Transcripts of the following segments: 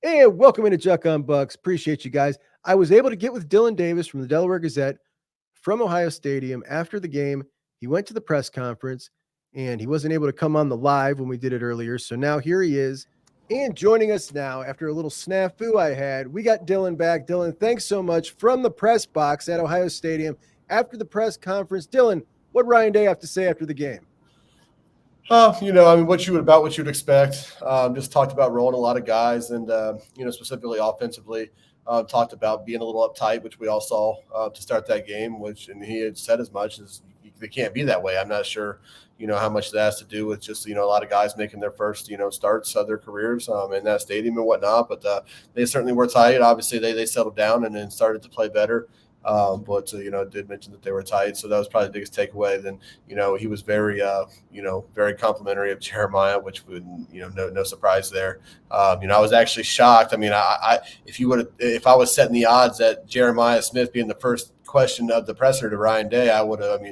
And welcome into Juckonbucks. Appreciate you guys. I was able to get with Dillon Davis from the Delaware Gazette from Ohio Stadium after the game. He went to the press conference and he wasn't able to come on the live when we did it earlier. So now here he is. And joining us now after a little snafu I had, we got Dillon back. Dillon, thanks so much from the press box at Ohio Stadium after the press conference. Dillon, what did Ryan Day have to say after the game? What you'd expect. Just talked about rolling a lot of guys and, specifically offensively, talked about being a little uptight, which we all saw to start that game, and he had said as much as they can't be that way. I'm not sure, how much that has to do with just, a lot of guys making their first, starts of their careers in that stadium and whatnot. But they certainly were tight. Obviously, they settled down and then started to play better. Did mention that they were tight. So that was probably the biggest takeaway. Then, he was very, very complimentary of Jeremiah, which would, no surprise there. I was actually shocked. I mean, if I was setting the odds at Jeremiah Smith being the first question of the presser to Ryan Day, I would have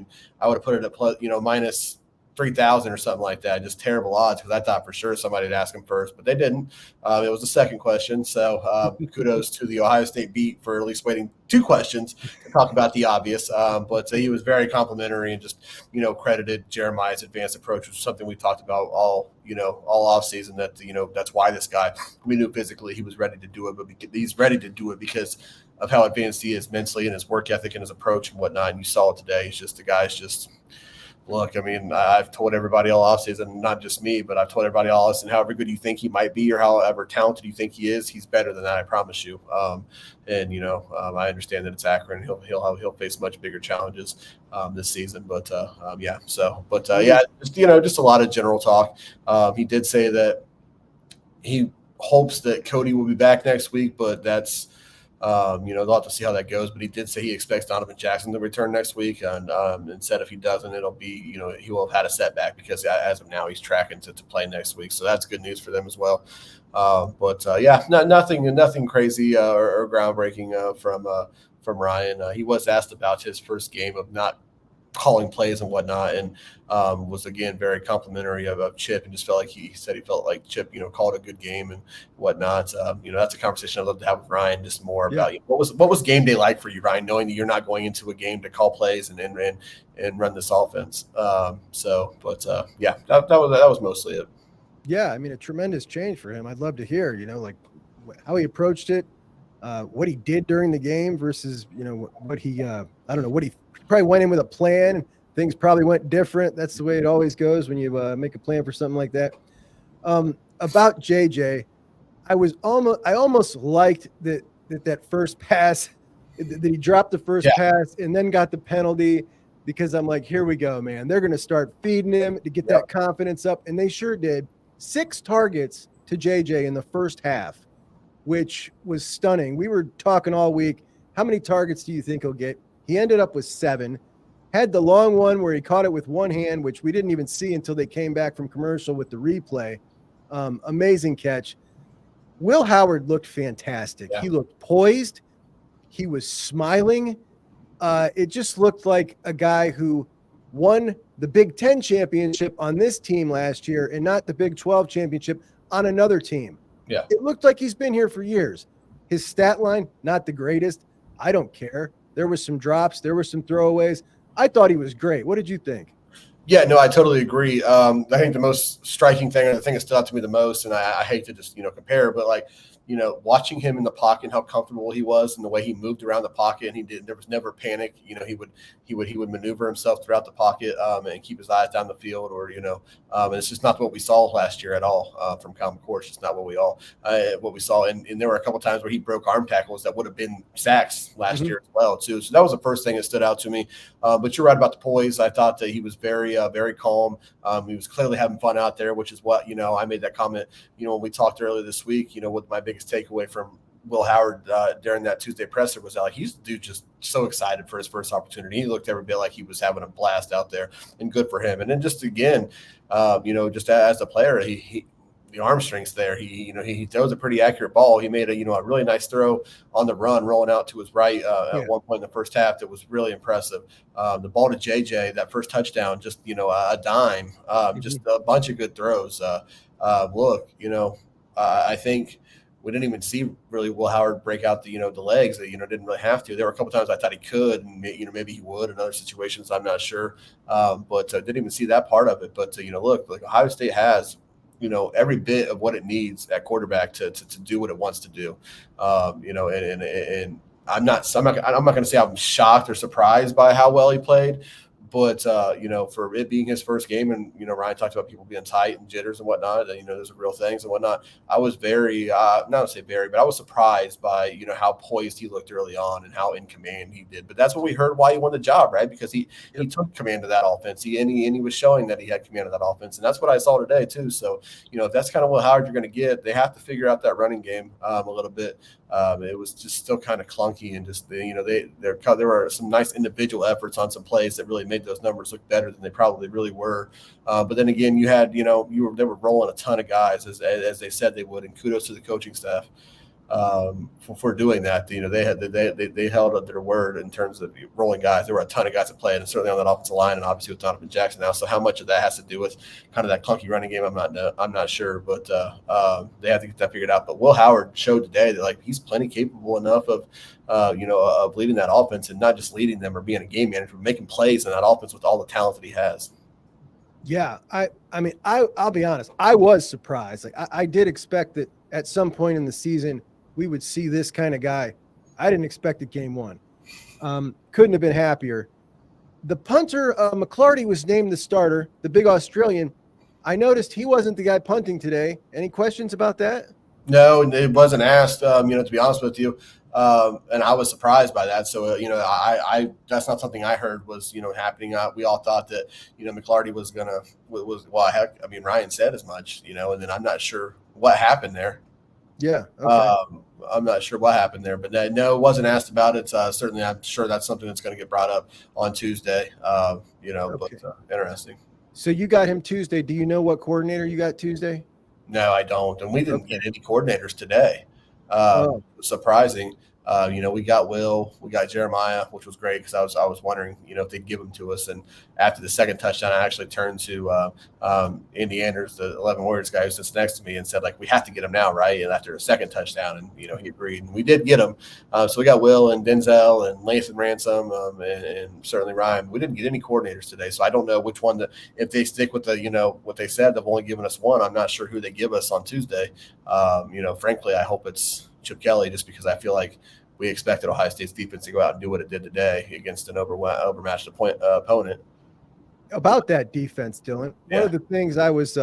put it at plus, minus 3,000 or something like that. Just terrible odds because I thought for sure somebody would ask him first, but they didn't. It was the second question. So kudos to the Ohio State beat for at least waiting two questions to talk about the obvious. But he was very complimentary and just, credited Jeremiah's advanced approach, which was something we talked about all offseason that, that's why this guy, we knew physically he was ready to do it, but he's ready to do it because of how advanced he is mentally and his work ethic and his approach and whatnot. And you saw it today. He's just, the guy's just, look, I mean, I've told everybody all offseason, not just me, but I've told everybody all offseason, however good you think he might be or however talented you think he is, he's better than that, I promise you. I understand that it's Akron. He'll face much bigger challenges this season. Just a lot of general talk. He did say that he hopes that Cody will be back next week, but that's they'll have to see how that goes. But he did say he expects Donovan Jackson to return next week, and said if he doesn't, it'll be, he will have had a setback because as of now he's tracking to play next week. So that's good news for them as well. Nothing crazy or groundbreaking from Ryan. He was asked about his first game of not calling plays and whatnot, and was again very complimentary of Chip, and just felt like he said he felt like Chip, called a good game and whatnot. That's a conversation I'd love to have with Ryan, just more about what was game day like for you, Ryan, knowing that you're not going into a game to call plays and run this offense. That was mostly it. Yeah, I mean, a tremendous change for him. I'd love to hear, like how he approached it, what he did during the game versus, what he what he probably went in with a plan. Things probably went different. That's the way it always goes when you make a plan for something like that. About JJ, I almost liked that first pass, that he dropped the first pass and then got the penalty, because I'm like, here we go, man. They're going to start feeding him to get that confidence up. And they sure did. 6 targets to JJ in the first half, which was stunning. We were talking all week. How many targets do you think he'll get? He ended up with 7. Had the long one where he caught it with one hand, which we didn't even see until they came back from commercial with the replay. Amazing catch. Will Howard looked fantastic. Yeah. He looked poised. He was smiling. It just looked like a guy who won the Big Ten championship on this team last year and not the Big 12 championship on another team. Yeah. It looked like he's been here for years. His stat line, not the greatest. I don't care. There was some drops. There were some throwaways. I thought he was great. What did you think? Yeah, no, I totally agree. I think the most striking thing, and the thing that stood out to me the most, and I hate to just, compare, but like, watching him in the pocket and how comfortable he was and the way he moved around the pocket, and there was never panic. He would maneuver himself throughout the pocket and keep his eyes down the field, or and it's just not what we saw last year at all from Kyle McCord. It's just not what we saw. And there were a couple of times where he broke arm tackles that would have been sacks last year as well too. So that was the first thing that stood out to me. But you're right about the poise. I thought that he was very very calm. He was clearly having fun out there, which is what I made that comment. When we talked earlier this week, what my biggest takeaway from Will Howard during that Tuesday presser was that, like, he's the dude just so excited for his first opportunity. He looked every bit like he was having a blast out there, and good for him. And then just again, just as a player, he the arm strength's there. He throws a pretty accurate ball. He made a really nice throw on the run, rolling out to his right at one point in the first half. That was really impressive. The ball to JJ, that first touchdown, just a dime. Just a bunch of good throws. I think we didn't even see really Will Howard break out the legs that didn't really have to. There were a couple times I thought he could, and maybe he would in other situations. I'm not sure, but didn't even see that part of it. But look, like Ohio State has every bit of what it needs at quarterback to do what it wants to do. And I'm not going to say I'm shocked or surprised by how well he played. But, for it being his first game, and, Ryan talked about people being tight and jitters and whatnot, and, those are real things and whatnot. I was very, not to say very, but I was surprised by, how poised he looked early on and how in command he did. But that's what we heard why he won the job, right? Because he took command of that offense. He was showing that he had command of that offense. And that's what I saw today, too. So, if that's kind of what Howard you're going to get, they have to figure out that running game a little bit. It was just still kind of clunky, and just there were some nice individual efforts on some plays that really made those numbers look better than they probably really were. But then again, you had they were rolling a ton of guys as they said they would, and kudos to the coaching staff for doing that. They held up their word in terms of rolling guys. There were a ton of guys that played, and certainly on that offensive line, and obviously with Donovan Jackson now. So how much of that has to do with kind of that clunky running game, I'm not sure, but they have to get that figured out. But Will Howard showed today that he's plenty capable enough of of leading that offense, and not just leading them or being a game manager, but making plays in that offense with all the talent that he has. Yeah, I mean, I'll be honest. I was surprised. I did expect that at some point in the season we would see this kind of guy. I didn't expect it game one. Couldn't have been happier. The punter, McClarty, was named the starter, the big Australian. I noticed he wasn't the guy punting today. Any questions about that? No, it wasn't asked, to be honest with you. And I was surprised by that. So, I that's not something I heard was, happening. We all thought that, McClarty was heck, I mean, Ryan said as much, and then I'm not sure what happened there. Yeah. Okay. I'm not sure what happened there, but no, it wasn't asked about it. Certainly, I'm sure that's something that's going to get brought up on Tuesday. Okay. But interesting. So you got him Tuesday. Do you know what coordinator you got Tuesday? No, I don't. And we didn't get any coordinators today. Surprising. We got Will, we got Jeremiah, which was great because I was wondering, if they'd give them to us. And after the second touchdown, I actually turned to Andy Anders, the 11 Warriors guy who sits next to me, and said, we have to get him now, right? And after a second touchdown, and he agreed, and we did get him. So we got Will and Denzel and Lathan Ransom and certainly Ryan. We didn't get any coordinators today, so I don't know which one if they stick with the what they said. They've only given us one. I'm not sure who they give us on Tuesday. Frankly, I hope it's Chip Kelly, just because I feel like we expected Ohio State's defense to go out and do what it did today against an overmatched opponent. About that defense, Dillon, one of the things I was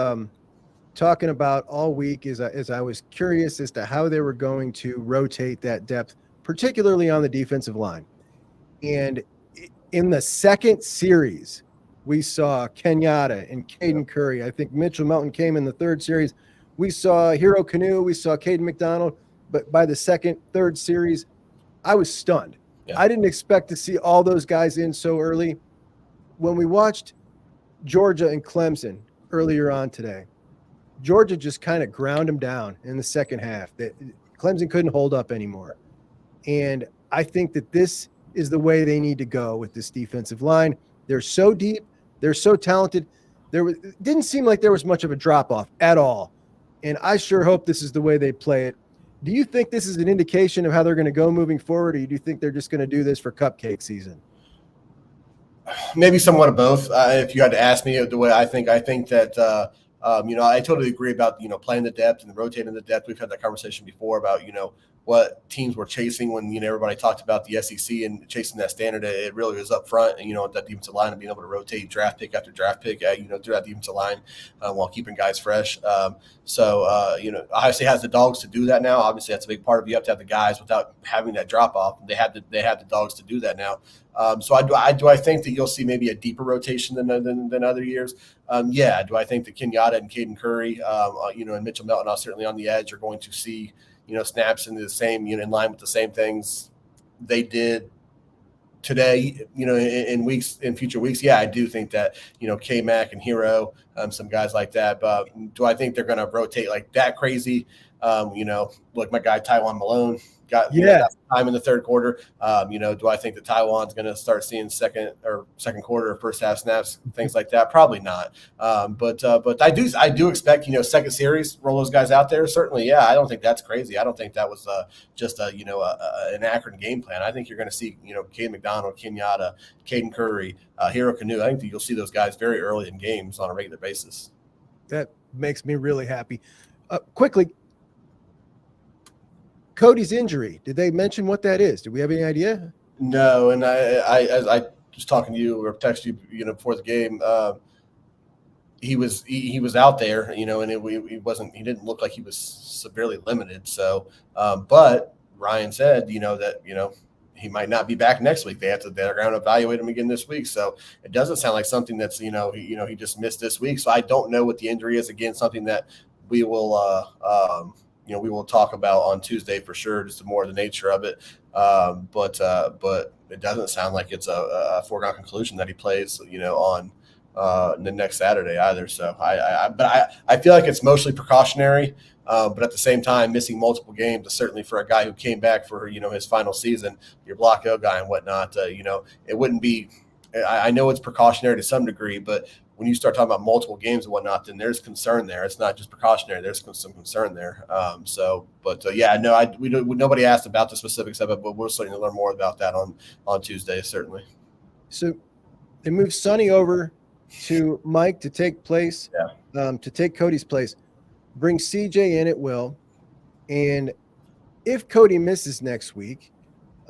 talking about all week is I was curious as to how they were going to rotate that depth, particularly on the defensive line. And in the second series, we saw Kenyatta and Caden Curry. I think Mitchell Melton came in the third series. We saw Hero Canoe. We saw Caden McDonald. But by the third series, I was stunned. Yeah. I didn't expect to see all those guys in so early. When we watched Georgia and Clemson earlier on today, Georgia just kind of ground them down in the second half. Clemson couldn't hold up anymore. And I think that this is the way they need to go with this defensive line. They're so deep. They're so talented. It didn't seem like there was much of a drop-off at all. And I sure hope this is the way they play it. Do you think this is an indication of how they're going to go moving forward, or do you think they're just going to do this for cupcake season? Maybe somewhat of both. If you had to ask me the way I think that, I totally agree about, playing the depth and rotating the depth. We've had that conversation before about, what teams were chasing when, everybody talked about the SEC and chasing that standard. It really was up front, and, that defensive line and being able to rotate draft pick after draft pick, through that defensive line while keeping guys fresh. Ohio State has the dogs to do that now. Obviously, that's a big part of it. You have to have the guys without having that drop off. They have the dogs to do that now. So I think that you'll see maybe a deeper rotation than other years? Yeah. Do I think that Kenyatta and Caden Curry, and Mitchell Melton, certainly on the edge, are going to see snaps into the same, in line with the same things they did today, in future weeks? Yeah, I do think that, K-Mac and Hero, some guys like that. But do I think they're going to rotate like that crazy? Look, my guy Tywon Malone got time in the third quarter. Do I think that Taiwan's going to start seeing second quarter or first half snaps, things like that? Probably not. But I do expect second series, roll those guys out there. Certainly, yeah. I don't think that's crazy. I don't think that was just an Akron game plan. I think you're going to see Cade McDonald, Kenyatta, Caden Curry, Hero Canoe. I think that you'll see those guys very early in games on a regular basis. That makes me really happy. Quickly. Cody's injury. Did they mention what that is? Do we have any idea? No, and as I was talking to you or texted you, before the game, he was out there, and he didn't look like he was severely limited. So, but Ryan said, that he might not be back next week. They're going to evaluate him again this week. So it doesn't sound like something that's he just missed this week. So I don't know what the injury is. Again, something that we will we will talk about on Tuesday for sure, just more of the nature of it. But it doesn't sound like it's a foregone conclusion that he plays, on the next Saturday either. So I feel like it's mostly precautionary. But at the same time, missing multiple games is certainly for a guy who came back for, his final season, your block O guy and whatnot, it wouldn't be – I know it's precautionary to some degree, but when you start talking about multiple games and whatnot, then there's concern there. It's not just precautionary. There's some concern there. Nobody asked about the specifics of it, but we're starting to learn more about that on Tuesday, certainly. So they moved Sonny over to Mike to take place, to take Cody's place. Bring CJ in at will. And if Cody misses next week,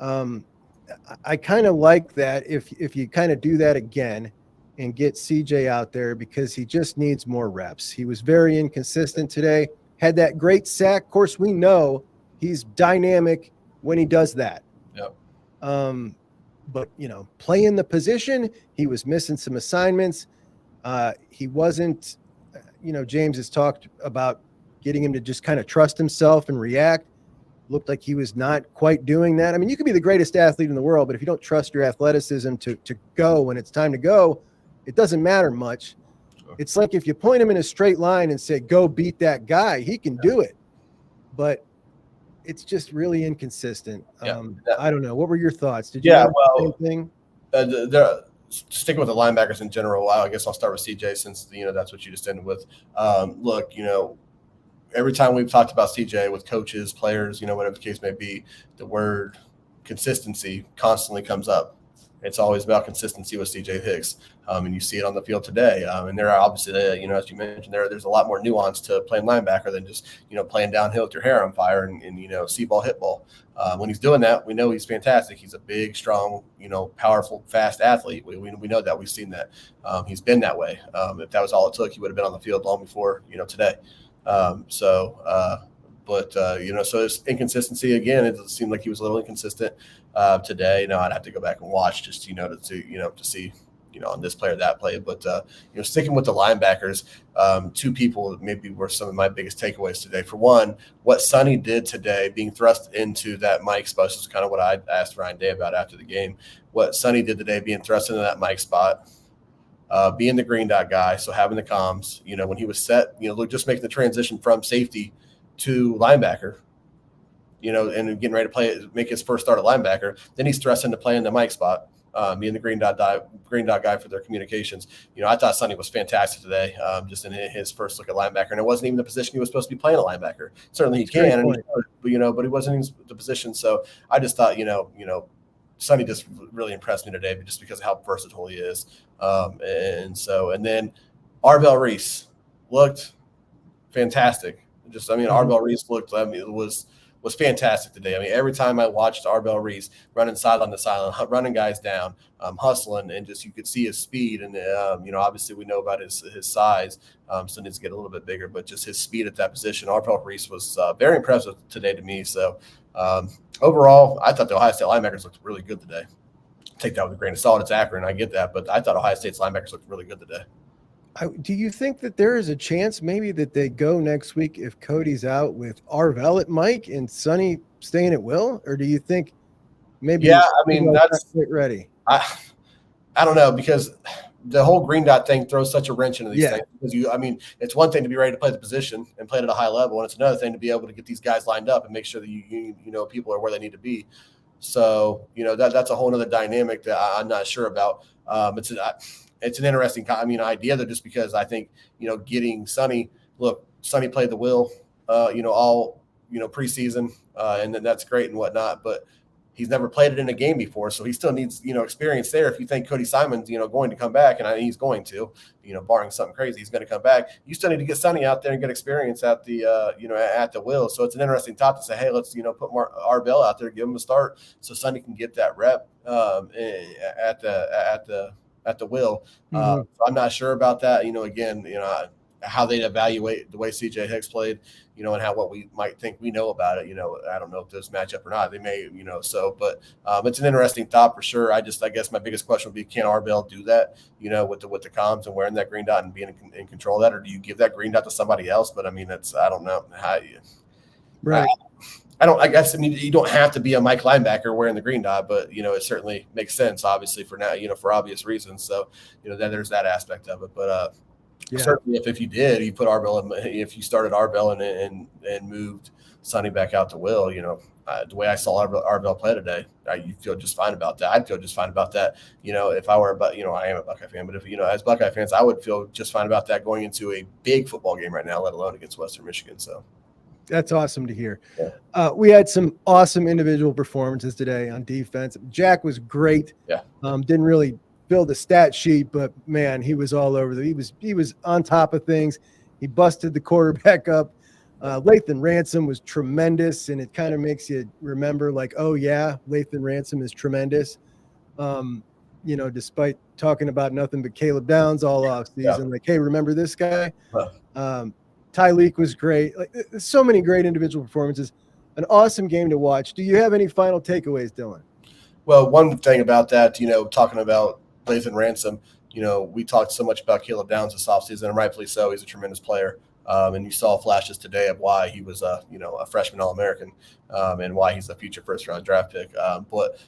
I kind of like that if you kind of do that again and get CJ out there because he just needs more reps. He was very inconsistent today, had that great sack. Of course, we know he's dynamic when he does that. Yep. But, playing the position, he was missing some assignments. He wasn't, James has talked about getting him to just kind of trust himself and react. Looked like he was not quite doing that. I mean, you could be the greatest athlete in the world, but if you don't trust your athleticism to go when it's time to go, it doesn't matter much. Sure. It's like if you point him in a straight line and say, go beat that guy, he can do it. But it's just really inconsistent. I don't know. What were your thoughts? Did you have the same thing? Sticking with the linebackers in general, I guess I'll start with CJ since, that's what you just ended with. Look, every time we've talked about CJ with coaches, players, whatever the case may be, the word consistency constantly comes up. It's always about consistency with CJ Hicks. And you see it on the field today. And there are obviously, as you mentioned, there's a lot more nuance to playing linebacker than just, playing downhill with your hair on fire and see ball, hit ball. When he's doing that, we know he's fantastic. He's a big, strong, powerful, fast athlete. We know that. We've seen that. He's been that way. If that was all it took, he would have been on the field long before, today. So there's inconsistency again. It seemed like he was a little inconsistent today. I'd have to go back and watch just to see on this play or that play. But sticking with the linebackers, two people that maybe were some of my biggest takeaways today. For one, what Sonny did today, being thrust into that Mike spot, this is kind of what I asked Ryan Day about after the game. What Sonny did today, being thrust into that Mike spot. Being the green dot guy, so having the comms, when he was set, just making the transition from safety to linebacker, and getting ready to make his first start at linebacker. Then he's thrust into playing the Mike spot, being the green dot guy for their communications. I thought Sonny was fantastic today, just in his first look at linebacker, and it wasn't even the position he was supposed to be playing at linebacker. Certainly he can, but he wasn't in the position. So I just thought, Sonny just really impressed me today, just because of how versatile he is. And then Arvell Reese looked fantastic. Arvell Reese was fantastic today. Every time I watched Arvell Reese running sideline to sideline, running guys down, hustling, and just you could see his speed. And obviously we know about his size, so needs to get a little bit bigger. But just his speed at that position, Arvell Reese was very impressive today to me. So overall, I thought the Ohio State linebackers looked really good today. Take that with a grain of salt. It's Akron, I get that, but I thought Ohio State's linebackers looked really good today. Do you think that there is a chance maybe that they go next week if Cody's out with Arvell at Mike and Sonny staying at will? Or do you think maybe that's ready? I don't know, because the whole green dot thing throws such a wrench into these Yeah. things because it's one thing to be ready to play the position and play it at a high level, and it's another thing to be able to get these guys lined up and make sure that you know people are where they need to be. So that's a whole other dynamic that I'm not sure about. It's an interesting idea though, just because I think getting Sonny. Look, Sonny played the will, all preseason, and then that's great and whatnot, but he's never played it in a game before, so he still needs, experience there. If you think Cody Simon's, going to come back, and he's going to, barring something crazy, he's going to come back. You still need to get Sonny out there and get experience at the, at the will. So it's an interesting thought to say, hey, let's, put more Arbel out there, give him a start, so Sonny can get that rep at the will. So I'm not sure about that. How they'd evaluate the way CJ Hicks played, and what we might think we know about it. I don't know if those match up or not. They may, but it's an interesting thought for sure. I guess my biggest question would be, can Arbel do that, with the comms and wearing that green dot and being in control of that, or do you give that green dot to somebody else? But I don't know how you, right. I guess you don't have to be a Mike linebacker wearing the green dot, but it certainly makes sense, obviously, for now, for obvious reasons. So, then there's that aspect of it. But certainly, if you did, you put Arbel in, if you started Arbel and moved Sonny back out to Will, the way I saw Arbel play today, you feel just fine about that. I'd feel just fine about that. If I were, but I am a Buckeye fan, but if as Buckeye fans, I would feel just fine about that going into a big football game right now, let alone against Western Michigan. So that's awesome to hear. Yeah. We had some awesome individual performances today on defense. Jack was great. Yeah. Didn't really build a stat sheet, but man, he was all over. He was on top of things. He busted the quarterback up. Lathan Ransom was tremendous, and it kind of makes you remember, like, oh yeah, Lathan Ransom is tremendous. Despite talking about nothing but Caleb Downs all off season, like, hey, remember this guy? Tyleek was great. Like, so many great individual performances. An awesome game to watch. Do you have any final takeaways, Dillon? Well, one thing about that, talking about Lathan Ransom, we talked so much about Caleb Downs this offseason, and rightfully so. He's a tremendous player. And you saw flashes today of why he was a freshman All-American, and why he's a future first-round draft pick. But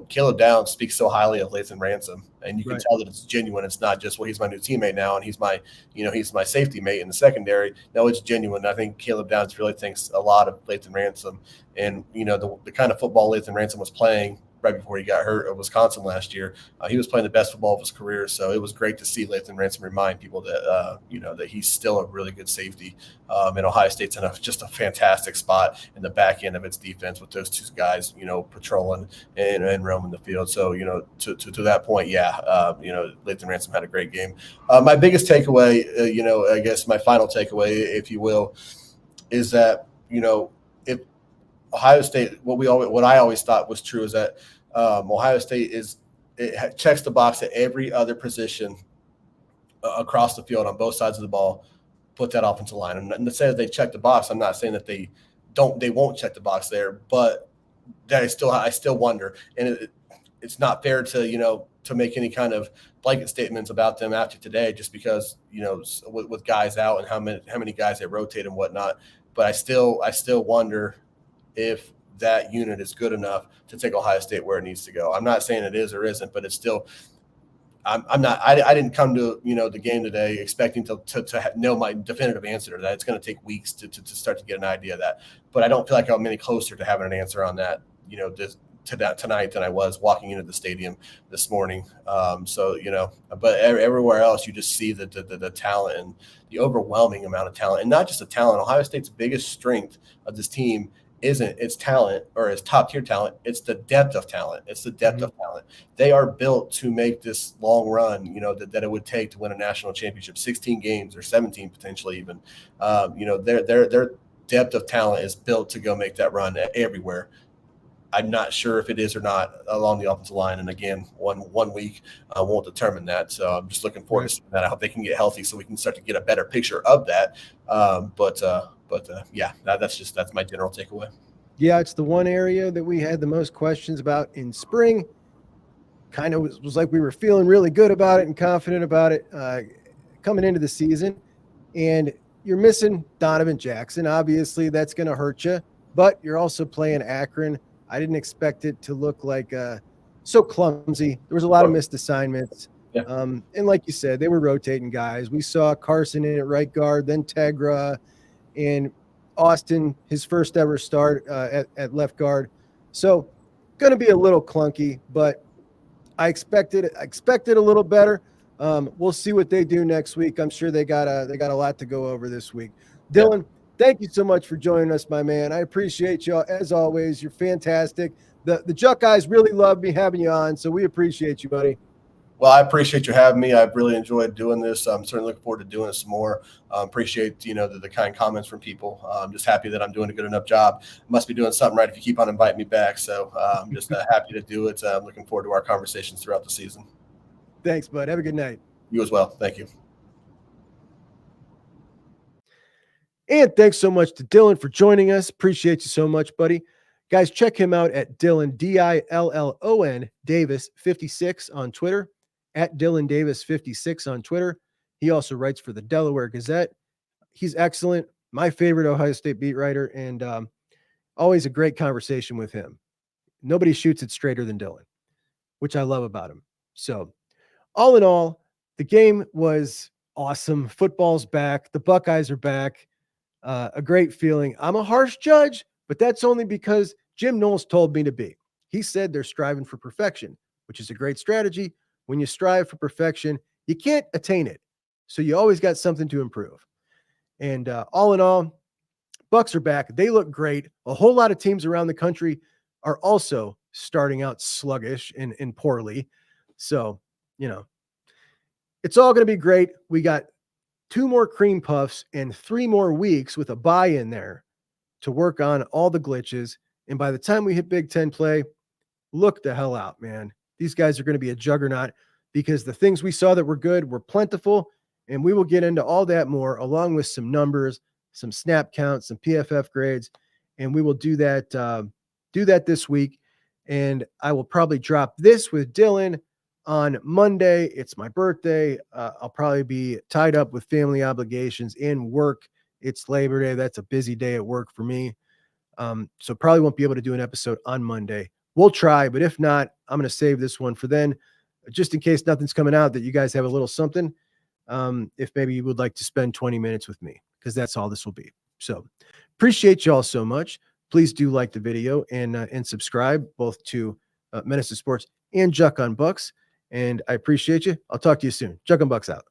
Caleb Downs speaks so highly of Lathan Ransom, and you can tell that it's genuine. It's not just, well, he's my new teammate now, and he's my safety mate in the secondary. No, it's genuine. I think Caleb Downs really thinks a lot of Lathan Ransom, and the kind of football Lathan Ransom was playing right before he got hurt at Wisconsin last year. He was playing the best football of his career, so it was great to see Lathan Ransom remind people that that he's still a really good safety. And Ohio State's in just a fantastic spot in the back end of its defense with those two guys, patrolling and roaming the field. So to that point, Lathan Ransom had a great game. My biggest takeaway, I guess my final takeaway, if you will, is that if Ohio State, what I always thought was true is that Ohio State checks the box at every other position across the field on both sides of the ball. Put that offensive line, and to say that they check the box, I'm not saying that they won't check the box there, but that I still wonder, and it's not fair to make any kind of blanket statements about them after today, just because with guys out and how many guys they rotate and whatnot. But I still wonder if that unit is good enough to take Ohio State where it needs to go. I'm not saying it is or isn't, but it's still. I didn't come to the game today expecting to know my definitive answer to that. It's going to take weeks to start to get an idea of that. But I don't feel like I'm any closer to having an answer on that tonight than I was walking into the stadium this morning. But everywhere else you just see the talent and the overwhelming amount of talent, and not just the talent. Ohio State's biggest strength of this team isn't its talent or its top tier talent. It's the depth of talent. It's the depth of talent. They are built to make this long run, that it would take to win a national championship, 16 games or 17 potentially even. Their depth of talent is built to go make that run everywhere. I'm not sure if it is or not along the offensive line. And again, one week won't determine that. So I'm just looking forward to seeing that. I hope they can get healthy so we can start to get a better picture of that. That's my general takeaway. Yeah, it's the one area that we had the most questions about in spring. Kind of was like we were feeling really good about it and confident about it coming into the season. And you're missing Donovan Jackson. Obviously, that's going to hurt you. But you're also playing Akron. I didn't expect it to look like so clumsy. There was a lot of missed assignments. Yeah. And like you said, they were rotating guys. We saw Carson in at right guard, then Tegra, and Austin, his first ever start at left guard. So going to be a little clunky, but I expected a little better. We'll see what they do next week. I'm sure they got a lot to go over this week. Dillon, thank you so much for joining us, my man. I appreciate you as always. You're fantastic. The Juck guys really love me having you on, so we appreciate you, buddy. Well, I appreciate you having me. I've really enjoyed doing this. I'm certainly looking forward to doing it some more. Appreciate, the kind comments from people. I'm just happy that I'm doing a good enough job. Must be doing something right if you keep on inviting me back. So I'm just happy to do it. I'm looking forward to our conversations throughout the season. Thanks, bud. Have a good night. You as well. Thank you. And thanks so much to Dillon for joining us. Appreciate you so much, buddy. Guys, check him out at Dillon, Dillon Davis 56 on Twitter, at Dillon Davis 56 on Twitter. He also writes for the Delaware Gazette. He's excellent. My favorite Ohio State beat writer, and always a great conversation with him. Nobody shoots it straighter than Dillon, which I love about him. So all in all, the game was awesome. Football's back. The Buckeyes are back. A great feeling. I'm a harsh judge, but that's only because Jim Knowles told me to be. He said they're striving for perfection, which is a great strategy. When you strive for perfection, you can't attain it. So you always got something to improve. And all in all, Bucks are back. They look great. A whole lot of teams around the country are also starting out sluggish and poorly. So, it's all going to be great. We got 2 more cream puffs and 3 more weeks with a bye in there to work on all the glitches. And by the time we hit Big Ten play, look the hell out, man. These guys are going to be a juggernaut because the things we saw that were good were plentiful. And we will get into all that more, along with some numbers, some snap counts, some PFF grades. And we will do that this week. And I will probably drop this with Dillon on Monday. It's my birthday. I'll probably be tied up with family obligations and work. It's Labor Day. That's a busy day at work for me. So probably won't be able to do an episode on Monday. We'll try, but if not, I'm going to save this one for then, just in case nothing's coming out, that you guys have a little something. If maybe you would like to spend 20 minutes with me, because that's all this will be. So appreciate you all so much. Please do like the video and subscribe both to Menace to Sports and Juckonbucks. And I appreciate you. I'll talk to you soon. Juckonbucks out.